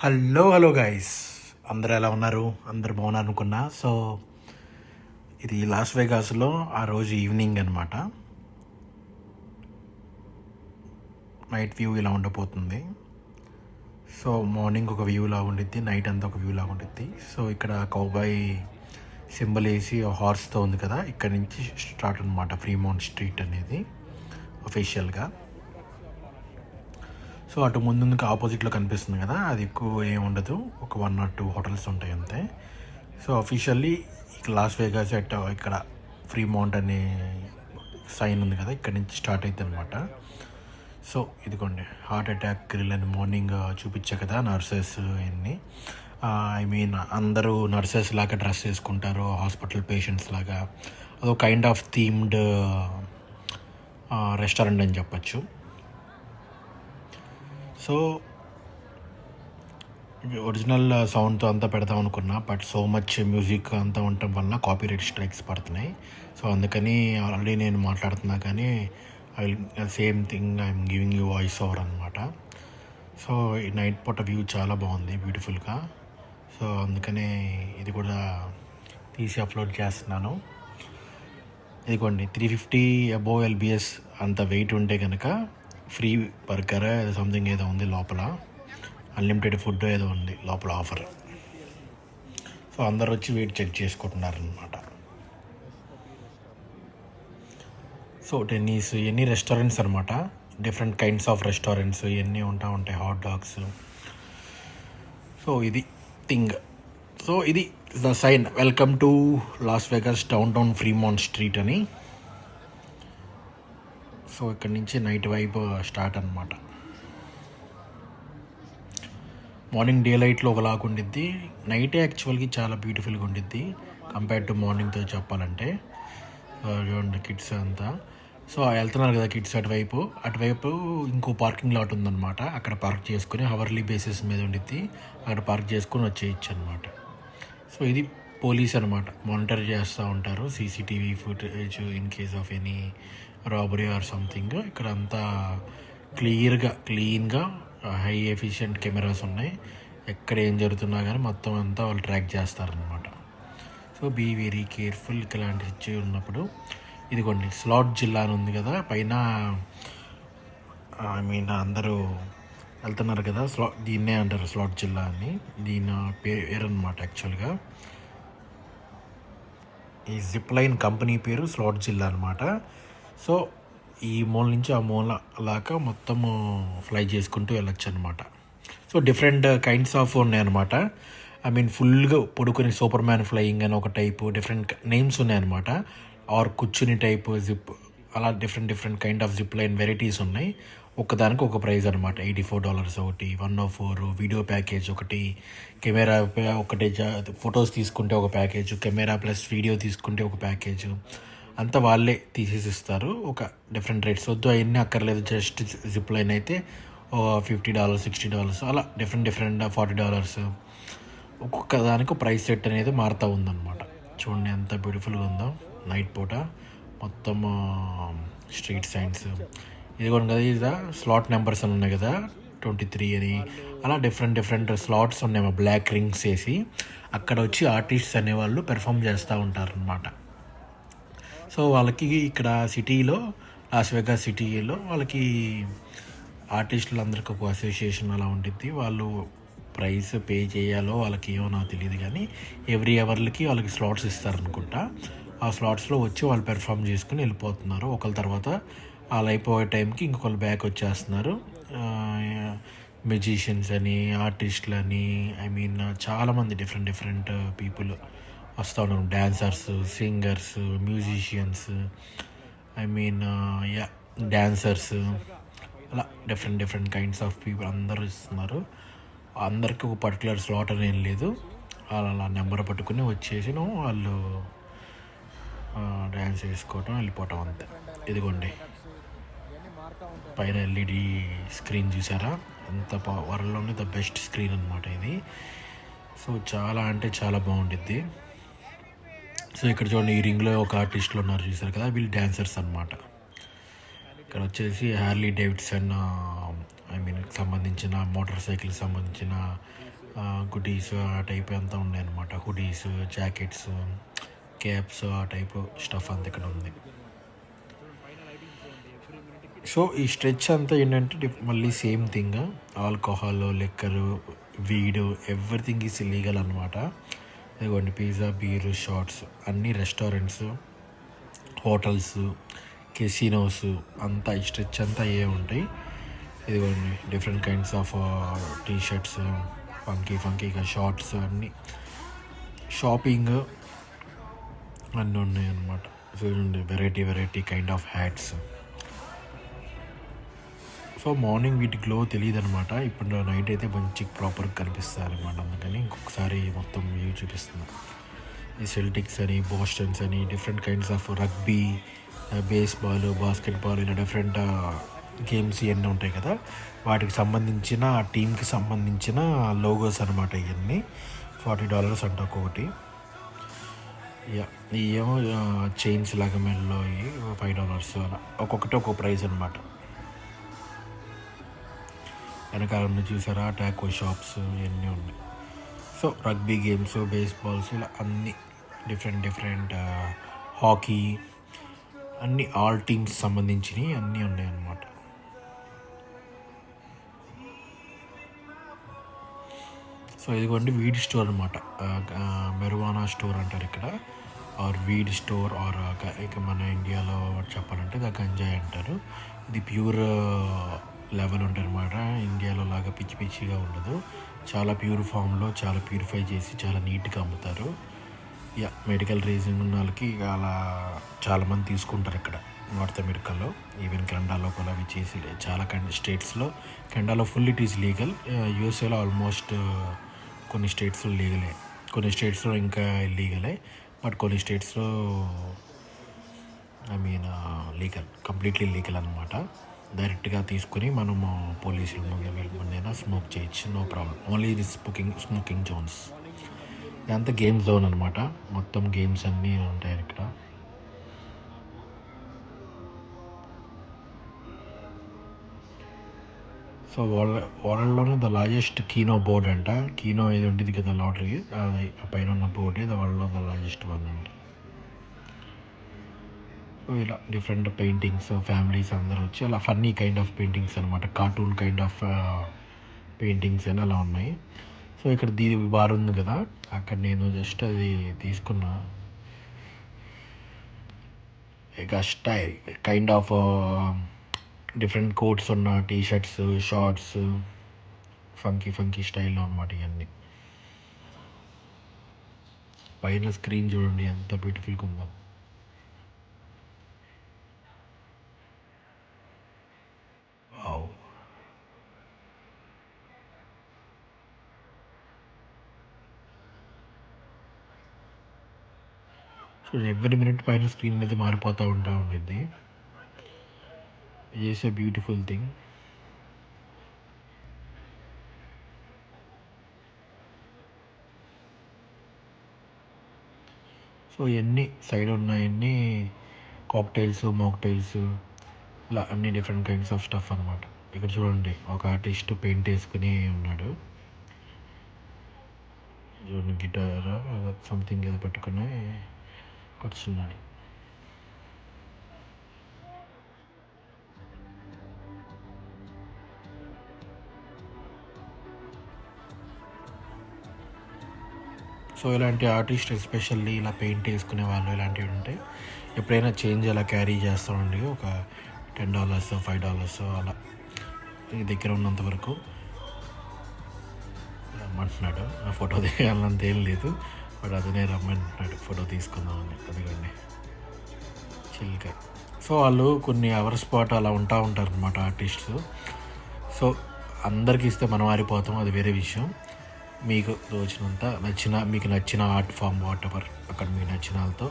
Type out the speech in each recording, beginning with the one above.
Hello guys, అందరూ ఎలా ఉన్నారు? అందరు బాగున్నారు అనుకున్నా. సో ఇది లాస్ వెగాస్లో ఆ రోజు ఈవినింగ్ అనమాట. నైట్ వ్యూ ఇలా ఉండబోతుంది. సో మార్నింగ్ ఒక వ్యూ లాగా ఉండిద్ది, నైట్ అంతా ఒక వ్యూ లాగా ఉండిద్ది. సో ఇక్కడ కౌబాయ్ సింబల్ వేసి హార్స్తో ఉంది కదా, ఇక్కడ నుంచి స్టార్ట్ అనమాట ఫ్రీమౌంట్ స్ట్రీట్ అనేది అఫీషియల్గా. సో అటు ముందుకు ఆపోజిట్లో కనిపిస్తుంది కదా, అది ఎక్కువ ఏమి ఉండదు, ఒక 1 or 2 హోటల్స్ ఉంటాయి అంతే. సో అఫీషియల్లీ లాస్ వేగాస్ ఇక్కడ ఫ్రీమౌంట్ అనే సైన్ ఉంది కదా, ఇక్కడ నుంచి స్టార్ట్ అవుతుంది అనమాట. సో ఇదిగోండి హార్ట్ అటాక్ గ్రిల్ అని మార్నింగ్ చూపించా కదా, నర్సెస్ ఇన్ని అందరూ నర్సెస్ లాగా డ్రెస్ వేసుకుంటారు, హాస్పిటల్ పేషెంట్స్ లాగా. అదో కైండ్ ఆఫ్ థీమ్డ్ రెస్టారెంట్ అని చెప్పచ్చు. సో ఒరిజినల్ సౌండ్తో అంతా పెడదాం అనుకున్నా, బట్ సో మచ్ మ్యూజిక్ అంతా ఉండటం వల్ల కాపీరైట్ స్ట్రైక్స్ పడుతున్నాయి. సో అందుకని ఆల్రెడీ నేను మాట్లాడుతున్నా కానీ I same thing I'm giving you voice over అనమాట. సో ఈ నైట్ పూట వ్యూ చాలా బాగుంది, బ్యూటిఫుల్గా. సో అందుకనే ఇది కూడా తీసి అప్లోడ్ చేస్తున్నాను. ఇదిగోండి 350 అబోవ్ LBS అంత వెయిట్ ఉంటే కనుక ఫ్రీ బర్గర్ సంథింగ్ ఏదో ఉంది లోపల, అన్లిమిటెడ్ ఫుడ్ ఏదో ఉంది లోపల ఆఫర్. సో అందరు వచ్చి వెయిట్ చెక్ చేసుకుంటున్నారనమాట. సో టెన్నీస్ ఇవన్నీ రెస్టారెంట్స్ అనమాట, డిఫరెంట్ కైండ్స్ ఆఫ్ రెస్టారెంట్స్ ఇవన్నీ ఉంటాయి, హాట్ డాగ్స్. సో ఇది థింగ్. సో ఇది the sign, welcome to Las Vegas downtown Fremont street అని. సో ఇక్కడ నుంచి నైట్ వైబ్ స్టార్ట్ అనమాట. మార్నింగ్ డే లైట్లో ఒకలాగా ఉండిద్ది, నైటే యాక్చువల్గా చాలా బ్యూటిఫుల్గా ఉండిద్ది కంపేర్డ్ టు మార్నింగ్తో చెప్పాలంటే. చూడండి కిడ్స్ అంతా. సో వెళ్తున్నారు కదా కిడ్స్ అటువైపు ఇంకో పార్కింగ్ లాట్ ఉందన్నమాట, అక్కడ పార్క్ చేసుకుని హవర్లీ బేసిస్ మీద ఉండిద్ది, అక్కడ పార్క్ చేసుకుని వచ్చేయచ్చు అనమాట. సో ఇది పోలీస్ అనమాట, మానిటర్ చేస్తూ ఉంటారు, CCTV footage in case of any robbery or something. ఇక్కడ అంతా క్లీన్గా హై ఎఫిషియెంట్ కెమెరాస్ ఉన్నాయి, ఎక్కడ ఏం జరుగుతున్నా కానీ మొత్తం అంతా వాళ్ళు ట్రాక్ చేస్తారనమాట. సో బీ వెరీ కేర్ఫుల్ ఇలాంటి సిచ్యువేషన్ ఉన్నప్పుడు. ఇదిగోండి స్లాట్ జిల్లా అని ఉంది కదా పైన, అందరూ వెళ్తున్నారు కదా, దీన్నే అంటారు స్లాట్ జిల్లా అని, దీని పేరు అనమాట. యాక్చువల్గా ఈ జిప్ లైన్ కంపెనీ పేరు స్లాట్ జిల్లా అనమాట. సో ఈ మూల నుంచి ఆ మూల అలాగా మొత్తము ఫ్లై చేసుకుంటూ వెళ్ళొచ్చు అనమాట. సో డిఫరెంట్ కైండ్స్ ఆఫ్ ఉన్నాయన్నమాట. ఫుల్గా పడుకుని సూపర్ మ్యాన్ ఫ్లయింగ్ అని ఒక టైపు, డిఫరెంట్ నేమ్స్ ఉన్నాయన్నమాట. ఆర్ కూర్చుని టైపు జిప్, అలా different kind of zip line varieties ఉన్నాయి. ఒకదానికి ఒక ప్రైజ్ అనమాట, $84 ఒకటి, 104. వీడియో ప్యాకేజ్ ఒకటి, కెమెరా ఒకటి, ఫొటోస్ తీసుకుంటే ఒక ప్యాకేజ్, కెమెరా ప్లస్ వీడియో తీసుకుంటే ఒక ప్యాకేజ్, అంతా వాళ్ళే తీసేసి ఇస్తారు. ఒక డిఫరెంట్ రేట్స్ వద్దు అవన్నీ అక్కర్లేదు, జస్ట్ జిప్ లైన్ అయితే $50, $60 అలా డిఫరెంట్ $40. ఒక్కొక్క దానికి ప్రైస్ సెట్ అనేది మారుతూ ఉందన్నమాట. చూడండి ఎంత బ్యూటిఫుల్గా ఉందో నైట్ పూట మొత్తం స్ట్రీట్ సైన్స్. ఇదిగోండి కదా, ఇది స్లాట్ నెంబర్స్ అని ఉన్నాయి కదా, 23 అని, అలా డిఫరెంట్ స్లాట్స్ ఉన్నాయి బ్లాక్ రింగ్స్ వేసి. అక్కడ వచ్చి ఆర్టిస్ట్స్ అనేవాళ్ళు పెర్ఫామ్ చేస్తూ ఉంటారనమాట. సో వాళ్ళకి ఇక్కడ సిటీలో, లాస్ వెగాస్ సిటీలో వాళ్ళకి ఆర్టిస్టులు అందరికీ ఒక అసోసియేషన్ అలా ఉంటుంది. వాళ్ళు ప్రైస్ పే చేయాలో వాళ్ళకి ఏమో నాకు తెలియదు, కానీ ఎవ్రీ అవర్లకి వాళ్ళకి స్లాట్స్ ఇస్తారనుకుంటా. ఆ స్లాట్స్లో వచ్చి వాళ్ళు పెర్ఫామ్ చేసుకుని వెళ్ళిపోతున్నారు. ఒకళ్ళ తర్వాత వాళ్ళు అయిపోయే టైంకి ఇంకొకళ్ళు బ్యాక్ వచ్చేస్తున్నారు. మ్యూజిషియన్స్ అని, ఆర్టిస్టులు అని, చాలామంది డిఫరెంట్ పీపుల్ వస్తూ ఉన్నారు. డ్యాన్సర్స్, సింగర్స్, మ్యూజిషియన్స్, డ్యాన్సర్స్, అలా డిఫరెంట్ కైండ్స్ ఆఫ్ పీపుల్ అందరూ ఇస్తున్నారు. అందరికీ ఒక పర్టికులర్ స్లాట్ అనేది లేదు, అలా నెంబర్ పట్టుకుని వచ్చేసి వాళ్ళు డ్యాన్స్ వేసుకోవటం వెళ్ళిపోవటం అంతే. ఇదిగోండి పైన LED స్క్రీన్ చూసారా, ఎంత వరల్డ్లోనే ద బెస్ట్ స్క్రీన్ అనమాట ఇది. సో చాలా బాగుండిద్ది. సో ఇక్కడ చూడండి, ఈ రింగ్లో ఒక ఆర్టిస్టులు ఉన్నారు చూసారు కదా, వీళ్ళు డాన్సర్స్ అనమాట. ఇక్కడ వచ్చేసి హార్లీ డేవిడ్సన్ ఐ మీన్ సంబంధించిన మోటార్ సైకిల్కి సంబంధించిన గుడీస్ ఆ టైప్ అంతా ఉన్నాయన్నమాట. హుడీస్, జాకెట్స్, క్యాప్స్ ఆ టైపు స్టఫ్ అంతా ఇక్కడ ఉంది. సో ఈ స్ట్రెచ్ అంతా ఏంటంటే మళ్ళీ same thing, alcohol, liquor, weed everything is illegal అనమాట. ఇదిగోండి పిజ్జా, బీరు, షార్ట్స్, అన్ని రెస్టారెంట్స్, హోటల్స్, కెసినోస్ అంతా ఈ స్ట్రెచ్ అంతా అయ్యే ఉంటాయి. ఇదిగోండి different kinds of T shirts, ఫంకీగా షార్ట్స్, అన్నీ షాపింగ్ అన్నీ ఉన్నాయి అన్నమాట. చూడండి variety kind off hats. So morning వీటి గ్లో తెలియదు అనమాట. ఇప్పుడు నైట్ అయితే మంచి ప్రాపర్గా కనిపిస్తారు అనమాట. అందుకని ఇంకొకసారి మొత్తం వ్యూ చూపిస్తున్నాను. ఈ సెల్టిక్స్ అని, బోస్టన్స్ అని, different kinds of rugby, baseball, basketball, ఇలా డిఫరెంట్ గేమ్స్ ఇవన్నీ ఉంటాయి కదా, వాటికి సంబంధించిన టీంకి సంబంధించిన లోగోస్ అనమాట. ఇవన్నీ $40 అంట ఒక్కొక్కటి. ఇవేమో చైన్స్ లాగా మెల్లో $5 అలా ఒక్కొక్కటి ఒక్కొక్క ప్రైస్ అనమాట. వెనకాల చూసారా టాకో షాప్స్ ఇవన్నీ ఉన్నాయి. సో రగ్బీ గేమ్స్, బేస్బాల్స్, ఇలా అన్నీ డిఫరెంట్ హాకీ, అన్నీ ఆల్ టీమ్స్ సంబంధించినవి అన్నీ ఉన్నాయన్నమాట. సో ఇదిగోండి వీడ్ స్టోర్ అనమాట. మెరువానా స్టోర్ అంటారు ఇక్కడ, ఆర్ వీడ్ స్టోర్, ఆర్ ఇక మన ఇండియాలో చెప్పాలంటే గంజాయి అంటారు. ఇది ప్యూర్ లెవెల్ ఉంటుంది అనమాట. ఇండియాలో లాగా పిచ్చిగా ఉండదు. చాలా ప్యూర్ ఫామ్లో చాలా ప్యూరిఫై చేసి చాలా నీట్గా అమ్ముతారు. మెడికల్ రీజన్ ఉన్న వాళ్ళకి అలా చాలామంది తీసుకుంటారు ఇక్కడ నార్త్ అమెరికాలో. ఈవెన్ కెనడాలో కూడా అవి చేసి చాలా స్టేట్స్లో, కెనడాలో ఫుల్ ఇట్ ఈజ్ లీగల్. యూఎస్ఏలో ఆల్మోస్ట్ కొన్ని స్టేట్స్లో లీగలే, కొన్ని స్టేట్స్లో ఇంకా ఇల్లీగలే, బట్ కొన్ని స్టేట్స్లో ఐ మీన్ కంప్లీట్లీ లీగల్ అనమాట. డైరెక్ట్గా తీసుకుని మనము పోలీసుల ముందు వీళ్ళ ముందైనా స్మోక్ చేయొచ్చు, నో ప్రాబ్లం. ఓన్లీ ఇది స్మోకింగ్ జోన్స్. ఇదంతా గేమ్ జోన్ అనమాట. మొత్తం గేమ్స్ అన్నీ ఉంటాయి ఇక్కడ. సో వరల్డ్లోనే ద లార్జెస్ట్ కీనో బోర్డ్ అంట. కీనో ఇది ఉంటుంది కదా లాటరీ, అది పైన ఉన్న బోర్డ్ ఇది వరల్డ్లో ద లార్జెస్ట్ వన్ అంట. ఇలా డిఫరెంట్ పెయింటింగ్స్, ఫ్యామిలీస్ అందరూ వచ్చి అలా ఫన్నీ కైండ్ ఆఫ్ పెయింటింగ్స్ అనమాట, కార్టూన్ కైండ్ ఆఫ్ పెయింటింగ్స్ అని అలా ఉన్నాయి. సో ఇక్కడ దీని బార్ ఉంది కదా, అక్కడ నేను జస్ట్ అది తీసుకున్నా. ఇక style kind of different quotes ఉన్న టీ షర్ట్స్, షార్ట్స్, ఫంకీ స్టైల్లో అనమాట ఇవన్నీ. పైన స్క్రీన్ చూడండి ఎంత బ్యూటిఫుల్గా ఉందో. సో ఎవ్రీ మినిట్ పైన స్క్రీన్ అనేది మారిపోతూ ఉండిద్ది. It is a beautiful thing. So ఇవన్నీ సైడ్ ఉన్నాయన్నీ కాక్టైల్స్, మాక్టైల్స్, ఇలా అన్ని డిఫరెంట్ కైండ్స్ ఆఫ్ స్టఫ్ అనమాట. ఇక్కడ చూడండి ఒక ఆర్టిస్ట్ పెయింట్ వేసుకుని ఉన్నాడు. చూడండి గిటార్ సంథింగ్ ఏదో పెట్టుకుని కూర్చున్నాడు. సో ఇలాంటి ఆర్టిస్ట్ ఎస్పెషల్లీ ఇలా పెయింట్ వేసుకునే వాళ్ళు ఇలాంటివి ఉంటాయి. ఎప్పుడైనా చేంజ్ అలా క్యారీ చేస్తామండి, ఒక $10, $5 అలా ఈ దగ్గర ఉన్నంత వరకు రమ్మంటున్నాడు. ఆ ఫోటో దిగాలంత ఏం లేదు, బట్ అదనే రమ్మంటున్నాడు ఫోటో తీసుకుందామని. అదిగండి చిల్కా. సో వాళ్ళు కొన్ని అవర్స్ పాటు అలా ఉంటారు అనమాట ఆర్టిస్ట్స్. సో అందరికి ఇస్తే మనం మారిపోతాం, అది వేరే విషయం. మీకు రోజునంతా మీకు నచ్చిన ఆర్ట్ ఫామ్ వాటెవర్ అక్కడ మీకు నచ్చిన వాళ్ళతో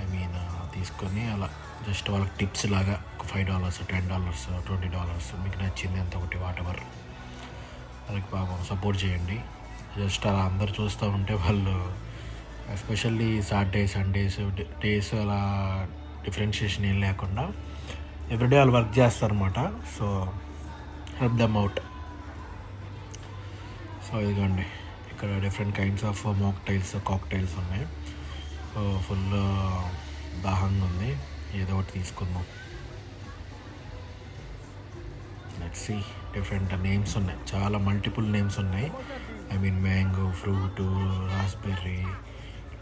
ఐ మీన్ తీసుకొని అలా జస్ట్ వాళ్ళకి టిప్స్ లాగా $5, $10, $20 మీకు నచ్చింది ఎంత ఒకటి వాటెవర్ వాళ్ళకి బాగా సపోర్ట్ చేయండి. జస్ట్ అలా అందరు చూస్తూ ఉంటే వాళ్ళు ఎస్పెషల్లీ సాటర్డే, సండేస్ డేస్ అలా డిఫరెన్షియేషన్ ఏం లేకుండా ఎవ్రీడే వాళ్ళు వర్క్ చేస్తారన్నమాట. So help them out. So ఇదిగోండి, ఇక్కడ different kinds of mocktails, cocktails ఉన్నాయి. సో ఫుల్ దాహంగా ఉంది, ఏదో ఒకటి తీసుకుందాం. Let's see. డిఫరెంట్ నేమ్స్ ఉన్నాయి, చాలా మల్టిపుల్ నేమ్స్ ఉన్నాయి. I mean mango, fruit, raspberry,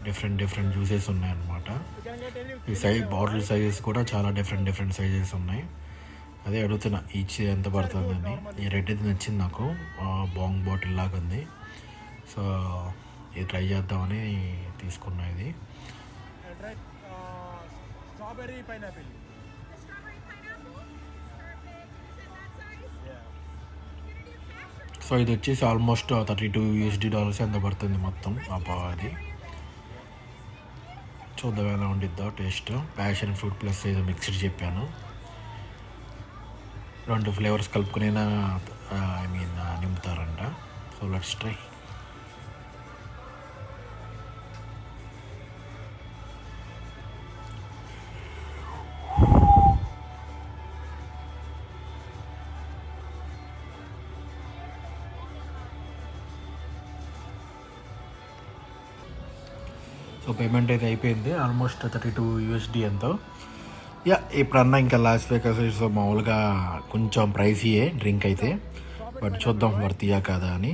different juices ఉన్నాయన్నమాట. ఈ బాటిల్ సైజెస్ కూడా చాలా డిఫరెంట్ సైజెస్ ఉన్నాయి. అదే అడుగుతున్నా ఈచ్ ఎంత పడుతుందని. ఈ రెడ్ ఇది నచ్చింది నాకు, బాంగ్ బాటిల్ లాగా ఉంది. సో ఇది ట్రై చేద్దామని తీసుకున్నా. ఇది సో ఇది వచ్చేసి ఆల్మోస్ట్ $32 ఎంత పడుతుంది మొత్తం. అది చూద్దాం ఎలా ఉండిద్దో టేస్ట్. ప్యాషన్ ఫ్రూట్ ప్లస్ ఏదో మిక్స్డ్ చెప్పాను, 2 ఫ్లేవర్స్ కలుపుకునే ఐ మీన్ నింపుతారంట. So let's try. So payment అయితే అయిపోయింది, ఆల్మోస్ట్ $32 ఎంతో. యా ఇప్పుడన్నా ఇంకా లాస్ వేగాస్ సో మామూలుగా కొంచెం ప్రైసీయే డ్రింక్ అయితే, బట్ చూద్దాం వర్తియా కాదా అని.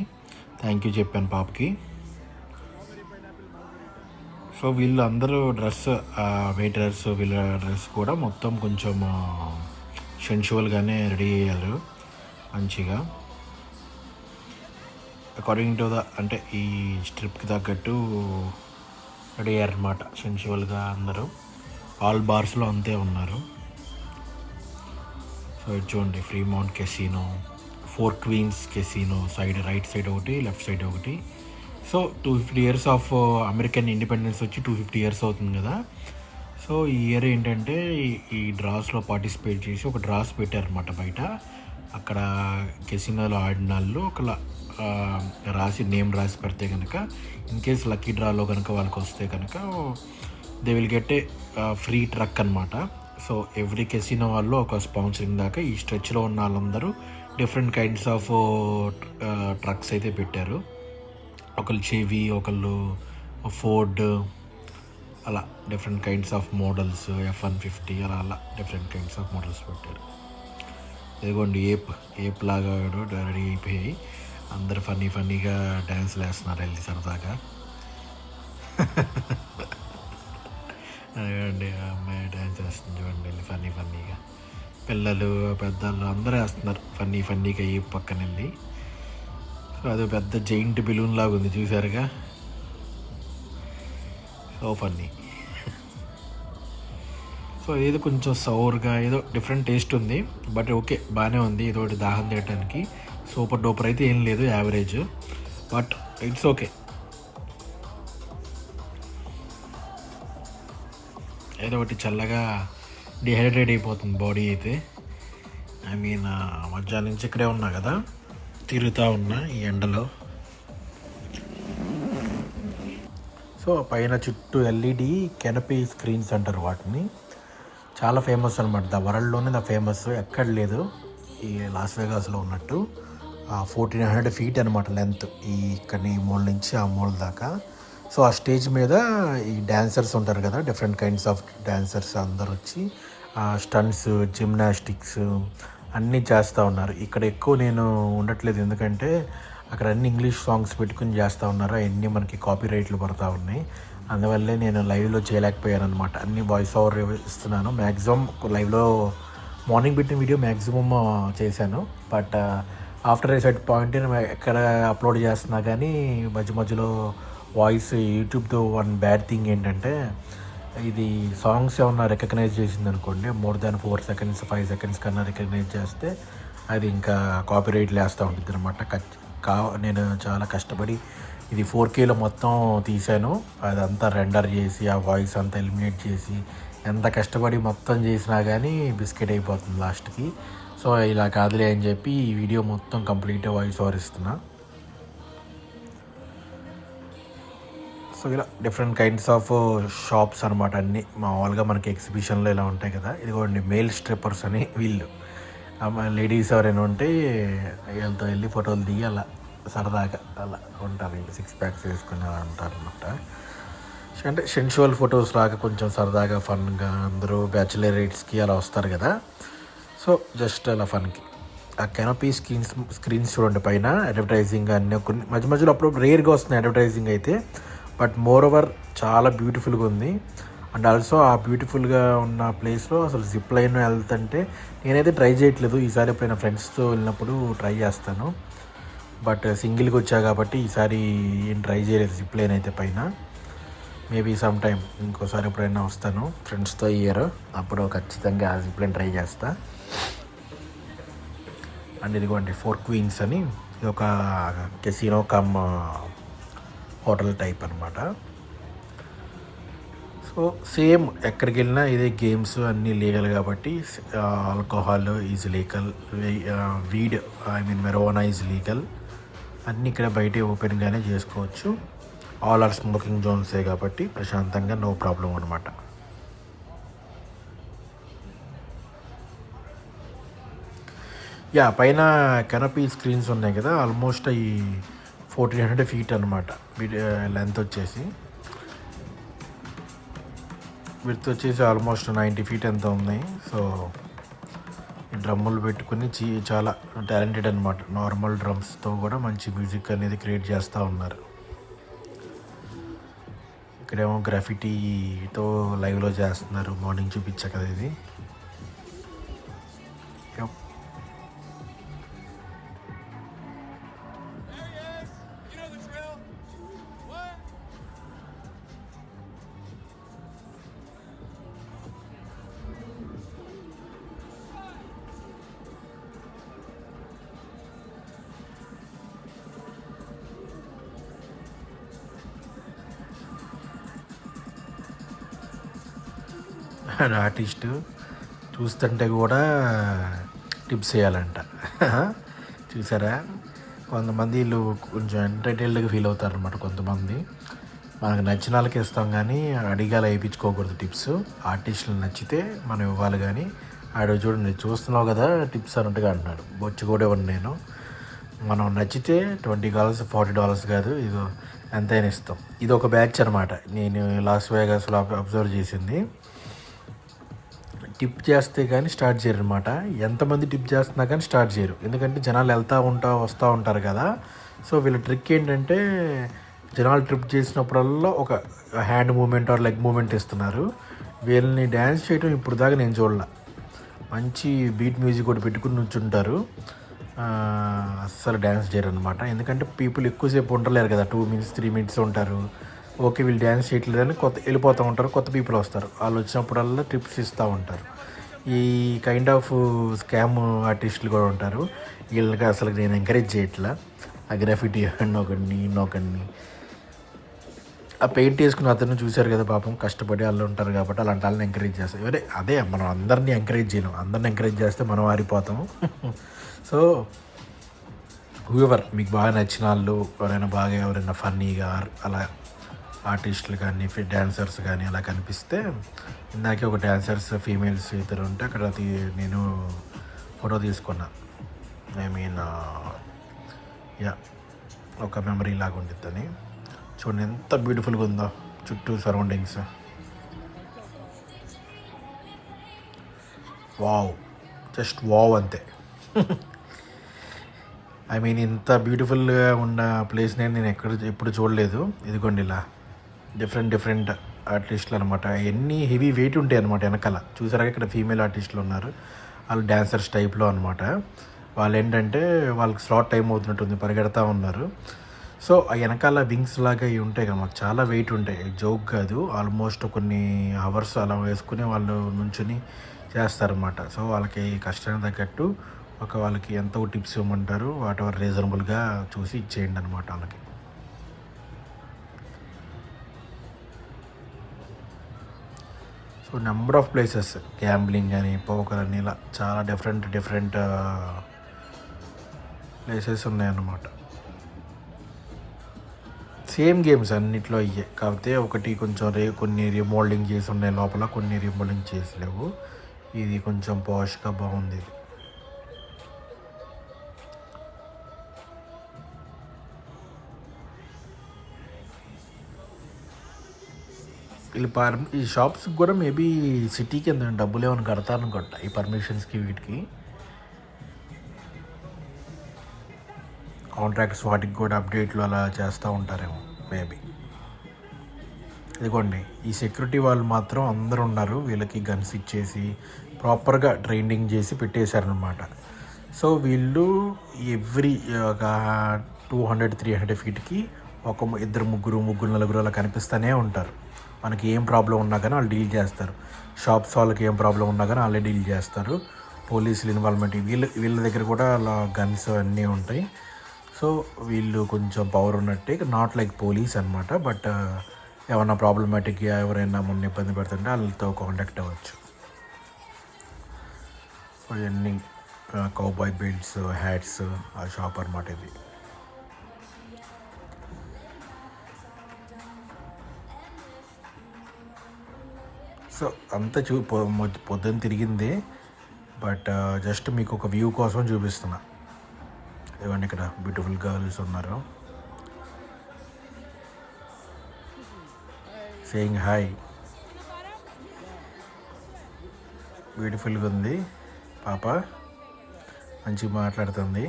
థ్యాంక్ యూ చెప్పాను పాపకి. సో వీళ్ళు అందరూ డ్రెస్, వెయిటర్స్ వీళ్ళ డ్రెస్ కూడా మొత్తం కొంచెం సెన్షువల్గానే రెడీ అయ్యారు మంచిగా, అకార్డింగ్ టు అంటే ఈ స్ట్రిప్కి తగ్గట్టు రెడీ అయ్యారన్నమాట సెన్షువల్గా అందరూ. ఆల్ బార్స్లో అంతే ఉన్నారు. సో ఇది చూడండి, Fremont casino, 4 Queens casino, right side ఒకటి, లెఫ్ట్ సైడ్ ఒకటి. So 250 years of American independence వచ్చి 250 years అవుతుంది కదా. సో ఈ ఇయర్ ఏంటంటే ఈ డ్రాస్లో పార్టిసిపేట్ చేసి ఒక డ్రాస్ పెట్టారనమాట బయట. అక్కడ కెసినోలో ఆడిన వాళ్ళు ఒకలా నేమ్ రాసి పెడితే కనుక, ఇన్ కేస్ లక్కీ డ్రాలో కనుక వాళ్ళకి వస్తే కనుక they will get a free truck అనమాట. సో ఎవ్రీ కెసినో వాళ్ళు ఒక స్పాన్సరింగ్ దాకా ఈ స్ట్రెచ్లో ఉన్న వాళ్ళందరూ డిఫరెంట్ కైండ్స్ ఆఫ్ ట్రక్స్ అయితే పెట్టారు. ఒకళ్ళు చెవి, ఒకళ్ళు ఫోర్డ్, అలా different kinds of models, F-150 అలా డిఫరెంట్ కైండ్స్ ఆఫ్ మోడల్స్ పెట్టారు. ఇదిగోండి ఏప్ లాగా రెడీ అయిపోయి అందరు ఫన్నీగా డ్యాన్స్లు వేస్తున్నారు వెళ్ళి సరదాగా. అదిగోండి అమ్మాయి డ్యాన్స్ వేస్తుంది చూడండి వెళ్ళి ఫన్నీగా. పిల్లలు పెద్దలు అందరూ వేస్తున్నారు ఫన్నీగా ఈ పక్కన వెళ్ళి. సో అది పెద్ద జైంట్ బెలూన్ లాగా ఉంది చూసారుగా, సో ఫన్నీ. సో ఏదో కొంచెం సౌర్గా ఏదో డిఫరెంట్ టేస్ట్ ఉంది, బట్ ఓకే బాగానే ఉంది. ఏదో ఒకటి దాహం తీయడానికి సూపర్ డూపర్ అయితే ఏం లేదు, యావరేజ్, బట్ ఇట్స్ ఓకే. ఏదో ఒకటి చల్లగా డిహైడ్రేట్ అయిపోతుంది బాడీ అయితే. ఐ మీన్ మధ్యాహ్నం నుంచి ఇక్కడే ఉన్నా కదా, తిరుగుతూ ఉన్నా ఈ ఎండలో. సో పైన చుట్టూ LED కెనపీ స్క్రీన్స్ అంటారు వాటిని, చాలా ఫేమస్ అనమాట. వరల్డ్లోనే ఫేమస్, ఎక్కడ లేదు ఈ లాస్ వేగాస్లో ఉన్నట్టు. 1400 feet అనమాట లెంత్, ఈ ఇక్కడి మూల నుంచి ఆ మూల దాకా. సో ఆ స్టేజ్ మీద ఈ డాన్సర్స్ ఉంటారు కదా, డిఫరెంట్ కైండ్స్ ఆఫ్ డాన్సర్స్ అందరు వచ్చి స్టంట్స్, జిమ్నాస్టిక్స్ అన్నీ చేస్తూ ఉన్నారు. ఇక్కడ ఎక్కువ నేను ఉండట్లేదు, ఎందుకంటే అక్కడ అన్ని ఇంగ్లీష్ సాంగ్స్ పెట్టుకుని చేస్తూ ఉన్నారు, అవన్నీ మనకి కాపీ రైట్లు పడుతూ ఉన్నాయి. అందువల్లే నేను లైవ్లో చేయలేకపోయాను అనమాట. అన్ని వాయిస్ ఓవర్ ఇస్తున్నాను. మ్యాక్సిమం లైవ్లో మార్నింగ్ పెట్టిన వీడియో మ్యాక్సిమమ్ చేశాను, but after A set point ఎక్కడ అప్లోడ్ చేస్తున్నా కానీ మధ్యలో వాయిస్ యూట్యూబ్తో వన్ బ్యాడ్ థింగ్ ఏంటంటే, ఇది సాంగ్స్ ఏమన్నా రికగ్నైజ్ చేసింది అనుకోండి, మోర్ దాన్ 4 seconds 5 seconds కన్నా రికగ్నైజ్ చేస్తే అది ఇంకా కాపీ రైట్లు వేస్తూ ఉంటుంది అనమాట. నేను చాలా కష్టపడి ఇది 4Kలో మొత్తం తీసాను, అదంతా రెండర్ చేసి ఆ వాయిస్ అంతా ఎలిమినేట్ చేసి ఎంత కష్టపడి మొత్తం చేసినా కానీ బిస్కెట్ అయిపోతుంది లాస్ట్కి. సో ఇలా కాదులే అని చెప్పి ఈ వీడియో మొత్తం కంప్లీట్గా వాయిస్ ఓవర్ ఇస్తున్నా. సో ఇలా డిఫరెంట్ కైండ్స్ ఆఫ్ షాప్స్ అనమాట అన్నీ. మామూలుగా మనకి ఎగ్జిబిషన్లో ఇలా ఉంటాయి కదా, ఇదిగోండి మేల్ స్ట్రిప్పర్స్ అని వీళ్ళు. అమ్మాయి లేడీస్ ఎవరైనా ఉంటే వీళ్ళతో వెళ్ళి ఫోటోలు దిగి అలా సరదాగా అలా ఉంటారు, వీళ్ళు 6 ప్యాక్స్ వేసుకుని అలా ఉంటారు అనమాట. అంటే సెన్షువల్ ఫొటోస్ లాగా కొంచెం సరదాగా ఫన్గా అందరూ బ్యాచులరేట్స్కి అలా వస్తారు కదా. సో జస్ట్ అలా ఫన్కి ఆ కెనపీ స్క్రీన్స్ చూడండి పైన అడ్వర్టైజింగ్ అన్నీ కొన్ని మధ్య మధ్యలో అప్పుడు రేర్గా వస్తున్నాయి అడ్వర్టైజింగ్ అయితే, బట్ మోర్ ఓవర్ చాలా బ్యూటిఫుల్గా ఉంది. అండ్ ఆల్సో ఆ బ్యూటిఫుల్గా ఉన్న ప్లేస్లో అసలు జిప్ లైన్ వెళ్తుంటే నేనైతే ట్రై చేయట్లేదు, ఈసారి ఎప్పుడైనా ఫ్రెండ్స్తో వెళ్ళినప్పుడు ట్రై చేస్తాను. బట్ సింగిల్గా వచ్చా కాబట్టి ఈసారి ఏం ట్రై చేయలేదు జిప్ లైన్ అయితే పైన. మేబీ సమ్ టైమ్ ఇంకోసారి ఎప్పుడైనా వస్తాను ఫ్రెండ్స్తో ఇయర్, అప్పుడు ఖచ్చితంగా ఆ జిప్ లైన్ ట్రై చేస్తా. అండ్ ఇదిగోండి 4 Queens అని, ఇది ఒక కెసినో కమ్ హోటల్ టైప్ అనమాట. సో సేమ్ ఎక్కడికి వెళ్ళినా ఇదే గేమ్స్ అన్నీ లీగల్ కాబట్టి, alcohol is legal, weed marijuana is legal, అన్నీ ఇక్కడ బయటే ఓపెన్గానే చేసుకోవచ్చు. ఆల్ ఆర్ స్మోకింగ్ జోన్సే కాబట్టి ప్రశాంతంగా నో ప్రాబ్లం అనమాట. పైన కెనపీ స్క్రీన్స్ ఉన్నాయి కదా, ఆల్మోస్ట్ అవి 1400 feet అనమాట లెంత్ వచ్చేసి. విడ్త్ వచ్చేసి ఆల్మోస్ట్ 90 feet ఎంత ఉన్నాయి. సో ఈ డ్రమ్ములు పెట్టుకుని చాలా టాలెంటెడ్ అనమాట, నార్మల్ డ్రమ్స్తో కూడా మంచి మ్యూజిక్ అనేది క్రియేట్ చేస్తూ ఉన్నారు. ఇక్కడేమో గ్రాఫిటీతో లైవ్లో చేస్తున్నారు, మార్నింగ్ చూపించా కదా ఇది. ఆర్టిస్ట్ చూస్తుంటే కూడా టిప్స్ వేయాలంట. చూసారా, కొంతమంది వీళ్ళు కొంచెం ఎంటర్టైన్డ్గా ఫీల్ అవుతారు అనమాట. కొంతమంది మనకు నచ్చిన వాళ్ళకి ఇస్తాం కానీ అడిగాల వేయించుకోకూడదు టిప్స్. ఆర్టిస్టులు నచ్చితే మనం ఇవ్వాలి కానీ, ఆడ చూడండి చూస్తున్నావు కదా టిప్స్ అన్నట్టుగా అంటున్నాడు. బొచ్చు కూడా ఇవ్వండి నేను, మనం నచ్చితే $20 $40 కాదు, ఇదో ఎంతైనా ఇస్తాం. ఇది ఒక బ్యాచ్ అనమాట, నేను లాస్ వేగాస్లో అబ్జర్వ్ చేసింది. టిప్ చేస్తే కానీ స్టార్ట్ చేయరు అనమాట. ఎంతమంది టిప్ చేస్తున్నా కానీ స్టార్ట్ చేయరు, ఎందుకంటే జనాలు వస్తూ ఉంటారు కదా. సో వీళ్ళ ట్రిక్ ఏంటంటే, జనాలు ట్రిప్ చేసినప్పుడల్లా ఒక hand moment are leg moment ఇస్తున్నారు. వీళ్ళని డ్యాన్స్ చేయడం ఇప్పుడు దాకా నేను చూడాల. మంచి బీట్ మ్యూజిక్ కూడా పెట్టుకుని నుంచుంటారు, అస్సలు డ్యాన్స్ చేయరు అనమాట. ఎందుకంటే పీపుల్ ఎక్కువసేపు ఉండలేరు కదా, 2 minutes 3 minutes ఉంటారు. ఓకే వీళ్ళు డ్యాన్స్ చేయట్లేదని వెళ్ళిపోతూ ఉంటారు, కొత్త పీపుల్ వస్తారు, వాళ్ళు వచ్చినప్పుడల్లా టిప్స్ ఇస్తూ ఉంటారు. ఈ కైండ్ ఆఫ్ స్కామ్ ఆర్టిస్టులు కూడా ఉంటారు, వీళ్ళకి అసలు నేను ఎంకరేజ్ చేయట్లా. ఆ గ్రాఫిటీ ఒకడిని ఆ పెయింట్ వేసుకుని అతను చూశారు కదా పాపం, కష్టపడి వాళ్ళు ఉంటారు కాబట్టి అలాంటి వాళ్ళని ఎంకరేజ్ చేస్తాం. అదే మనం అందరినీ ఎంకరేజ్ చేయలేం, అందరిని ఎంకరేజ్ చేస్తే మనం ఆరిపోతాము. సో హూఎవర్ మీకు బాగా నచ్చిన వాళ్ళు ఎవరైనా ఫన్నీగా అలా ఆర్టిస్టులు కానీ డ్యాన్సర్స్ కానీ అలా కనిపిస్తే, ఇందాకే ఒక డ్యాన్సర్స్ ఫీమేల్స్ ఇద్దరు ఉంటే అక్కడ నేను ఫోటో తీసుకున్నా. ఒక మెమరీ లాగా ఉండిద్దని. చూడండి ఎంత బ్యూటిఫుల్గా ఉందో చుట్టూ సరౌండింగ్స్. వావ్, జస్ట్ వావ్ అంతే. ఇంత బ్యూటిఫుల్గా ఉన్న ప్లేస్ని నేను ఎప్పుడు చూడలేదు. ఇదిగోండి ఇలా డిఫరెంట్ ఆర్టిస్టులు అనమాట. ఎన్ని హెవీ వెయిట్ ఉంటాయి అనమాట వెనకాల. చూసారా ఇక్కడ ఫీమేల్ ఆర్టిస్టులు ఉన్నారు, వాళ్ళు డ్యాన్సర్స్ టైప్లో అనమాట. వాళ్ళు ఏంటంటే వాళ్ళకి స్లాట్ టైం అవుతున్నట్టుంది, పరిగెడతా ఉన్నారు. సో ఆ వెనకాల వింగ్స్ లాగా ఇవి ఉంటాయి కదా, మాకు చాలా వెయిట్ ఉంటాయి, జోక్ కాదు. ఆల్మోస్ట్ కొన్ని అవర్స్ అలా వేసుకుని వాళ్ళు నుంచుని చేస్తారన్నమాట. సో వాళ్ళకి కష్టానికి తగ్గట్టు వాళ్ళకి ఎంత టిప్స్ ఇవ్వమంటారు, వాట్ ఎవర్ రీజనబుల్గా చూసి ఇచ్చేయండి అనమాట వాళ్ళకి. So number of places, gambling అని, పోకర్ అని, ఇలా చాలా డిఫరెంట్ ప్లేసెస్ ఉన్నాయన్నమాట. సేమ్ గేమ్స్ అన్నిట్లో అయ్యే, కాకపోతే ఒకటి కొంచెం కొన్ని రీమోల్డింగ్ చేసి ఉన్నాయి లోపల, కొన్ని రీమోల్డింగ్ చేసి లేవు. ఇది కొంచెం పాష్గా బాగుంది. ఇది ఈ షాప్స్కి కూడా మేబీ సిటీకి ఎంత డబ్బులు ఏమైనా కడతారనుకుంటా ఈ పర్మిషన్స్కి వీటికి. కాంట్రాక్ట్స్ వాటికి కూడా అప్డేట్లు అలా చేస్తూ ఉంటారేమో మేబీ. ఇదిగోండి ఈ సెక్యూరిటీ వాళ్ళు మాత్రం అందరూ ఉన్నారు, వీళ్ళకి గన్స్ ఇచ్చేసి ప్రాపర్గా ట్రైనింగ్ చేసి పెట్టేశారనమాట. సో వీళ్ళు ఎవ్రీ ఒక 200-300 ఫీట్కి ఒక ఇద్దరు ముగ్గురు నలుగురు అలా కనిపిస్తూనే ఉంటారు. మనకి ఏం ప్రాబ్లం ఉన్నా కానీ వాళ్ళు డీల్ చేస్తారు. షాప్స్ వాళ్ళకి ఏం ప్రాబ్లం ఉన్నా కానీ వాళ్ళే డీల్ చేస్తారు. పోలీసులు ఇన్వాల్వ్మెంట్ వీళ్ళ దగ్గర కూడా అలా గన్స్ అన్నీ ఉంటాయి. సో వీళ్ళు కొంచెం పవర్ ఉన్నట్టే, నాట్ లైక్ పోలీస్ అనమాట. బట్ ఏమన్నా ప్రాబ్లమాటిక్గా ఎవరైనా మొన్న ఇబ్బంది పెడుతుంటే వాళ్ళతో కాంటాక్ట్ అవ్వచ్చు. ఇవన్నీ కౌబాయ్ బెల్ట్స్, హ్యాట్స్ ఆ షాప్ అనమాట ఇది. సో అంతా పొద్దున్న తిరిగింది, బట్ జస్ట్ మీకు ఒక వ్యూ కోసం చూపిస్తున్నా. ఇవన్నీ ఇక్కడ బ్యూటిఫుల్ గర్ల్స్ ఉన్నారు, సేయింగ్ హాయ్. బ్యూటిఫుల్గా ఉంది పాప, మంచిగా మాట్లాడుతుంది.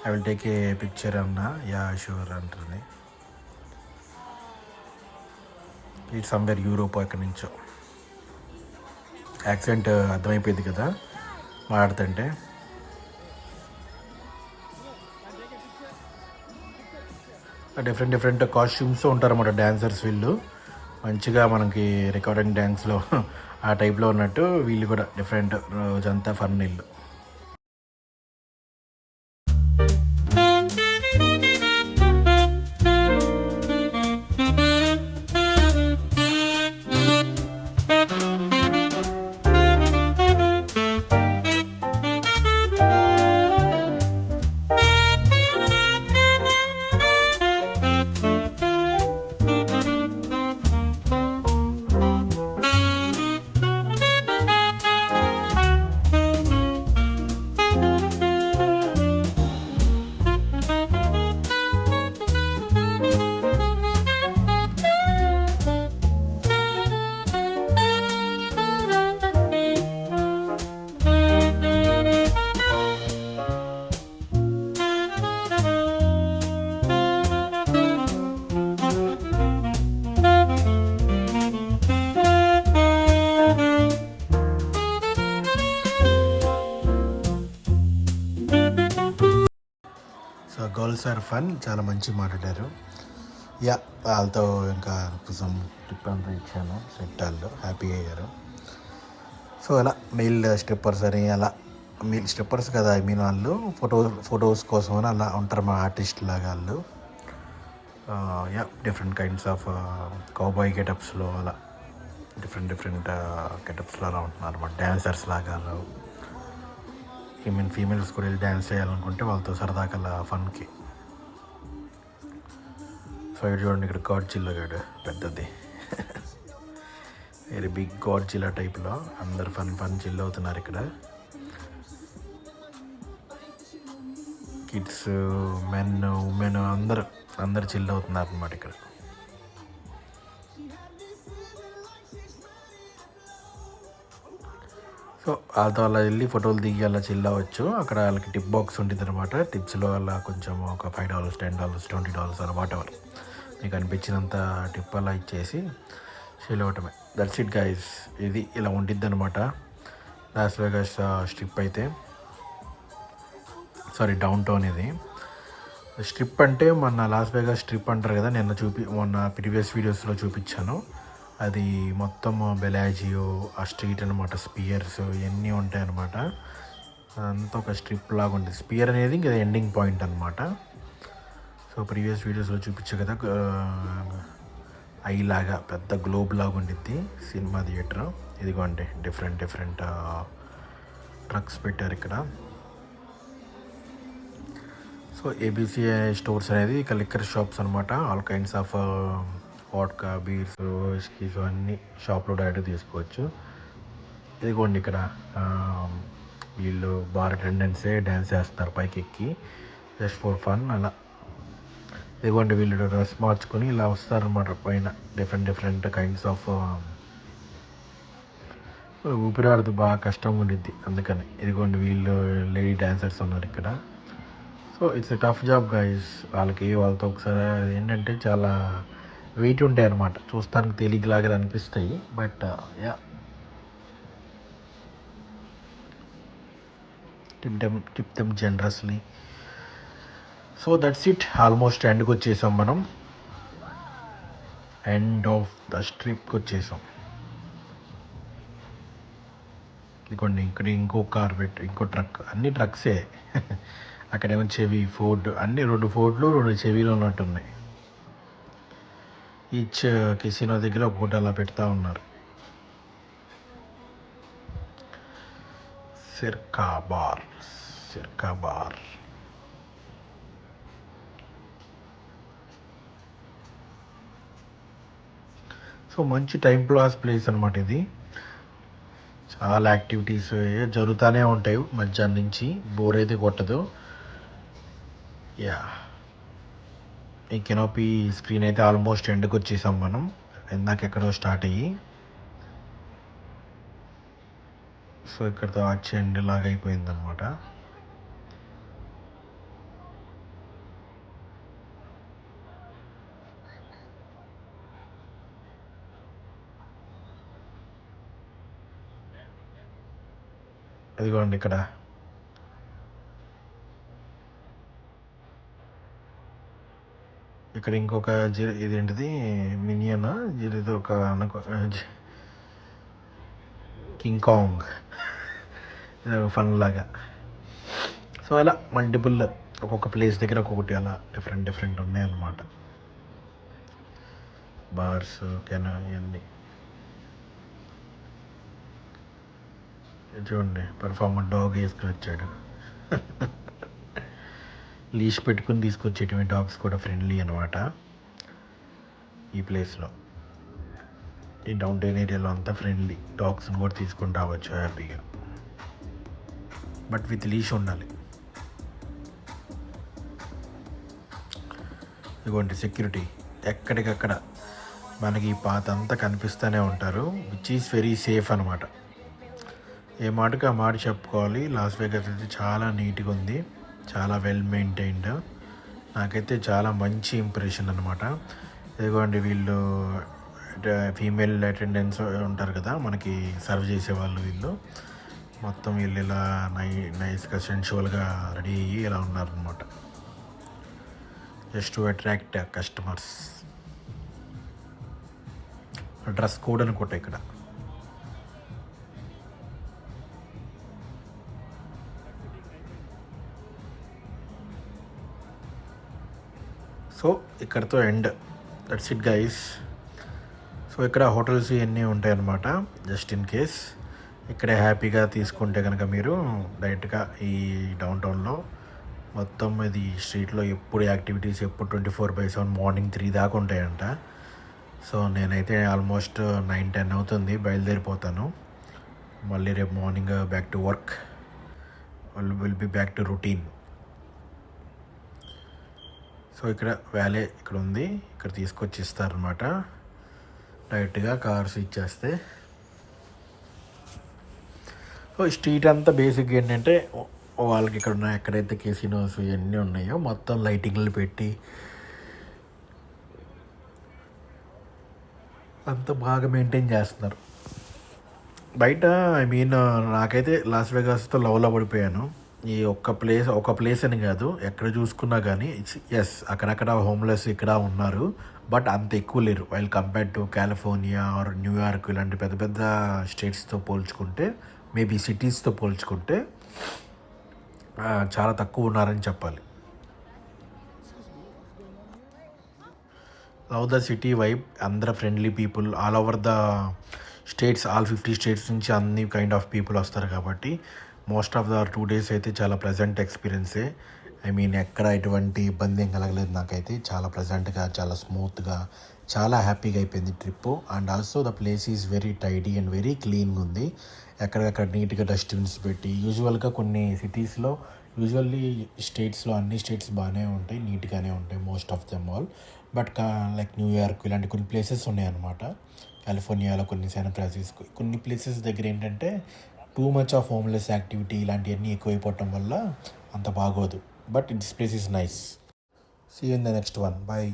I will take a picture అన్నా, యా షూర్ అంటుంది. ఇట్స్ సమ్వేర్ యూరోప్, ఎక్కడి నుంచో. యాక్సెంట్ అర్థమైపోయింది కదా మాట్లాడుతుంటే. డిఫరెంట్ కాస్ట్యూమ్స్ ఉంటారన్నమాట డ్యాన్సర్స్ వీళ్ళు. మంచిగా మనకి రికార్డింగ్ డ్యాన్స్లో ఆ టైప్లో ఉన్నట్టు వీళ్ళు కూడా డిఫరెంట్, రోజంతా ఫన్ ఇల్లు. సో గర్ల్స్ ఆర్ ఫన్, చాలా మంచి మాట్లాడారు. యా వాళ్ళతో ఇంకా కొంచెం టిప్ అంతా ఇచ్చాను, సెట్ వాళ్ళు హ్యాపీ అయ్యారు. సో అలా మెయిల్ స్ట్రిప్పర్స్ అని, అలా మెయిల్ స్ట్రిప్పర్స్ కదా ఐ మీన్ వాళ్ళు ఫొటోస్ కోసం అని అలా ఉంటారు మా ఆర్టిస్ట్ లాగా వాళ్ళు. Yeah different kinds of cowboy గెటప్స్లో అలా డిఫరెంట్ గెటప్స్లో అలా ఉంటున్నారు అన్నమాట, డ్యాన్సర్స్ లాగా. ఫీమేల్స్ కూడా వెళ్ళి డ్యాన్స్ చేయాలనుకుంటే వాళ్ళతో సరదాగా అలా ఫన్కి. సో ఇక్కడ చూడండి, ఇక్కడ గాడ్జిల్లా గాడు పెద్దది, వెరీ బిగ్ గాడ్జిల్లా టైప్లో. అందరు ఫన్ చిల్ అవుతున్నారు ఇక్కడ. కిడ్స్, మెన్, ఉమెన్ అందరు చిల్ అవుతున్నారు అన్నమాట ఇక్కడ. సో వాళ్ళతో అలా వెళ్ళి ఫోటోలు దిగి అలా చిల్ అవ్వచ్చు. అక్కడ వాళ్ళకి టిప్ బాక్స్ ఉంటుంది అనమాట. టిప్స్లో అలా కొంచెం ఒక $5, $10, $20 అలా వాటెవర్ మీకు అనిపించినంత టిప్ అలా ఇచ్చేసి చిల్ అవ్వటమే. That's it guys. ఇది ఇలా ఉంటుంది అనమాట లాస్ వేగాస్ స్ట్రిప్ అయితే. సారీ, డౌన్ టౌన్ ఇది. స్ట్రిప్ అంటే మన లాస్ వేగాస్ స్ట్రిప్ అంటారు కదా, మొన్న ప్రీవియస్ వీడియోస్లో చూపించాను. అది మొత్తం బెలాజియో ఆ స్ట్రీట్ అనమాట, స్పియర్స్ ఇవన్నీ ఉంటాయి అన్నమాట. అంతా ఒక స్ట్రిప్ లాగా ఉంటుంది. స్పియర్ అనేది ఇంకా ఎండింగ్ పాయింట్ అనమాట. సో ప్రీవియస్ వీడియోస్లో చూపించే కదా, ఐలాగా పెద్ద గ్లోబ్ లాగా ఉండిద్ది సినిమా థియేటర్. ఇదిగోండి డిఫరెంట్ ట్రక్స్ పెట్టారు ఇక్కడ. సో ఏబీసీ స్టోర్స్ అనేది ఇక లిక్కర్ షాప్స్ అనమాట. All kinds of vodka, bears, whiskies అన్నీ షాప్లో డైరెక్ట్ తీసుకోవచ్చు. ఇదిగోండి ఇక్కడ వీళ్ళు బార్ అటెండెన్సే డ్యాన్స్ చేస్తున్నారు పైకి ఎక్కి, జస్ట్ ఫర్ ఫన్ అలా. ఇదిగోండి వీళ్ళు డ్రెస్ మార్చుకొని ఇలా వస్తారన్నమాట పైన. డిఫరెంట్ డిఫరెంట్ కైండ్స్ ఆఫ్ ఊపిరాడదు, బాగా కష్టంగా ఉండిద్ది. అందుకని ఇదిగోండి వీళ్ళు లేడీ డాన్సర్స్ ఉన్నారు ఇక్కడ. So it's a tough job guys. వాళ్ళతో ఒకసారి ఏంటంటే చాలా వెయిట్ ఉంటాయి అన్నమాట. చూస్తానికి తేలిగ్లాగా అనిపిస్తాయి, but yeah, tip them generously. So that's it. Almost ఎండ్కి వచ్చేసాం మనం. ఎండ్ ఆఫ్ ద స్ట్రిప్కి వచ్చేసాం. ఇదిగోండి ఇక్కడ ఇంకో కార్ పెట్టి ఇంకో ట్రక్, అన్ని ట్రక్సే. అక్కడేమో చెవి ఫోర్డ్, అన్ని 2 ఫోర్డ్లు 2 చెవీలు ఉన్నట్టున్నాయి. ఈచ్ కెసినో దగ్గర ఒకటి అలా పెడతా ఉన్నారు. సిర్కా బార్. సో మంచి టైం పాస్ ప్లేస్ అనమాట ఇది. చాలా యాక్టివిటీస్ జరుగుతూనే ఉంటాయి మధ్యాహ్నం నుంచి. బోర్ అయితే కొట్టదు. యా, ఈ కెనోపీ స్క్రీన్ అయితే ఆల్మోస్ట్ ఎండ్కి వచ్చేసాం మనం. ఇందాక ఎక్కడో స్టార్ట్ అయ్యి, సో ఇక్కడతో వచ్చి ఎండ్ లాగా అయిపోయింది అనమాట. ఇదిగోండి ఇక్కడ ఇంకొక ఇదేంటిది మినియన్, ఇది ఒక కింగ్ కాంగ్ ఫన్ లాగా. సో అలా మల్టిపుల్ ఒక్కొక్క ప్లేస్ దగ్గర ఒక్కొక్కటి అలా డిఫరెంట్ ఉన్నాయన్నమాట. బార్స్ ఇవన్నీ చూడండి. పర్ఫార్మర్ డాగ్ వేసుకుని వచ్చాడు. లీష్ పెట్టుకుని తీసుకొచ్చేటివి డాగ్స్ కూడా ఫ్రెండ్లీ అనమాట ఈ ప్లేస్లో. ఈ డౌన్ టౌన్ ఏరియాలో అంతా ఫ్రెండ్లీ. డాగ్స్ని కూడా తీసుకుని రావచ్చు హ్యాపీగా, బట్ విత్ లీష్ ఉండాలి. ఇదిగోండి సెక్యూరిటీ ఎక్కడికక్కడ మనకి ఈ పాత అంతా కనిపిస్తూనే ఉంటారు, విచ్ ఈస్ వెరీ సేఫ్ అనమాట. ఏ మాటకి ఆ మాట చెప్పుకోవాలి. లాస్ వేగస్ అయితే చాలా నీట్గా ఉంది, చాలా వెల్ మెయింటైన్డ్. నాకైతే చాలా మంచి ఇంప్రెషన్ అనమాట. ఇదిగోండి వీళ్ళు ఫీమేల్ అటెండెన్స్ ఉంటారు కదా మనకి సర్వ్ చేసేవాళ్ళు, వీళ్ళు మొత్తం వీళ్ళు ఇలా నైస్గా సెన్షువల్గా రెడీ అయ్యి ఇలా ఉన్నారనమాట, just to attract customers. Dress code అనుకుంటా ఇక్కడ. సో ఇక్కడతో end. That's it guys. So ఇక్కడ హోటల్స్ ఇవన్నీ ఉంటాయన్నమాట, జస్ట్ ఇన్ కేస్. ఇక్కడే హ్యాపీగా తీసుకుంటే కనుక మీరు డైరెక్ట్గా ఈ డౌన్ టౌన్లో మొత్తం ఇది స్ట్రీట్లో ఎప్పుడు యాక్టివిటీస్ ఎప్పుడు 24/7 మార్నింగ్ 3 దాకా ఉంటాయంట. సో నేనైతే ఆల్మోస్ట్ 9-10 అవుతుంది బయలుదేరిపోతాను. మళ్ళీ రేపు morning back to work, will be back to routine. So ఇక్కడ వ్యాలే ఇక్కడ ఉంది, ఇక్కడ తీసుకొచ్చి ఇస్తారనమాట డైరెక్ట్గా కార్స్ ఇచ్చేస్తే. సో స్ట్రీట్ అంతా బేసిక్గా ఏంటంటే వాళ్ళకి ఇక్కడ ఉన్న ఎక్కడైతే కెసినోస్ ఇవన్నీ ఉన్నాయో మొత్తం లైటింగ్లు పెట్టి అంత బాగా మెయింటైన్ చేస్తున్నారు. బయట నాకైతే లాస్ వేగాస్తో లవ్లో పడిపోయాను. ఈ ఒక ప్లేస్ అని కాదు, ఎక్కడ చూసుకున్నా కానీ ఎస్ అక్కడక్కడ హోమ్లెస్ ఇక్కడ ఉన్నారు, బట్ అంత ఎక్కువ లేరు while compared to California or New York ఇలాంటి పెద్ద పెద్ద స్టేట్స్తో పోల్చుకుంటే, మేబీ సిటీస్తో పోల్చుకుంటే చాలా తక్కువ ఉన్నారని చెప్పాలి. లవ్ ద సిటీ వైబ్, అందరూ friendly people, all over the states, all 50 states నుంచి అన్ని కైండ్ ఆఫ్ పీపుల్ వస్తారు కాబట్టి మోస్ట్ ఆఫ్ ద 2 days అయితే చాలా ప్లెజెంట్ ఎక్స్పీరియన్సే. ఎక్కడ ఎటువంటి ఇబ్బంది ఏం కలగలేదు నాకైతే. చాలా ప్లెజెంట్గా, చాలా స్మూత్గా, చాలా హ్యాపీగా అయిపోయింది trip. And also the place is very tidy and very క్లీన్గా ఉంది. ఎక్కడికక్కడ నీట్గా డస్ట్బిన్స్ పెట్టి, యూజువల్గా కొన్ని సిటీస్లో యూజువల్లీ స్టేట్స్లో అన్ని స్టేట్స్ బాగానే ఉంటాయి, నీట్గానే ఉంటాయి most of them all. But like New York ఇలాంటి కొన్ని ప్లేసెస్ ఉన్నాయన్నమాట. కాలిఫోర్నియాలో కొన్ని, శాన్ ఫ్రాన్సిస్కో కొన్ని ప్లేసెస్ దగ్గర ఏంటంటే too much of homeless activity ఇలాంటివన్నీ ఎక్కువైపోవటం వల్ల అంత బాగోదు. But this place is nice. See you in the next one. By.